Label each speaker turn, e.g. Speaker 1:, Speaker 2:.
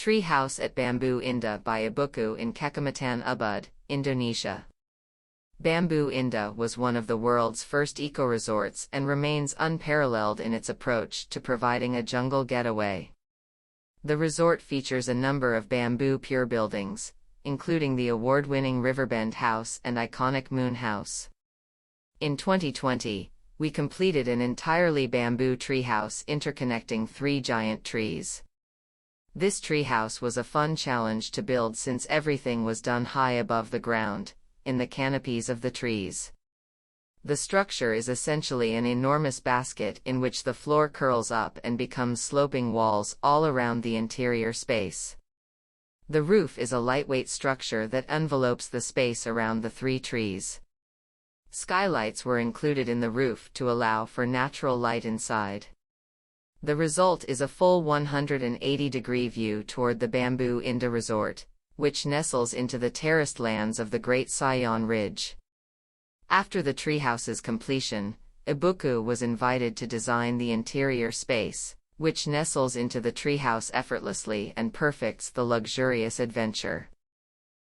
Speaker 1: Treehouse at Bambu Indah by IBUKU in KECAMATAN Ubud, Indonesia. Bambu Indah was one of the world's first eco-resorts and remains unparalleled in its approach to providing a jungle getaway. The resort features a number of bamboo pure buildings, including the award-winning Riverbend House and iconic Moon House. In 2020, we completed an entirely bamboo treehouse interconnecting 3 giant trees. This treehouse was a fun challenge to build since everything was done high above the ground, in the canopies of the trees. The structure is essentially an enormous basket in which the floor curls up and becomes sloping walls all around the interior space. The roof is a lightweight structure that envelopes the space around the 3 trees. Skylights were included in the roof to allow for natural light inside. The result is a full 180-degree view toward the Bambu Indah Resort, which nestles into the terraced lands of the Great Sayon Ridge. After the treehouse's completion, IBUKU was invited to design the interior space, which nestles into the treehouse effortlessly and perfects the luxurious adventure.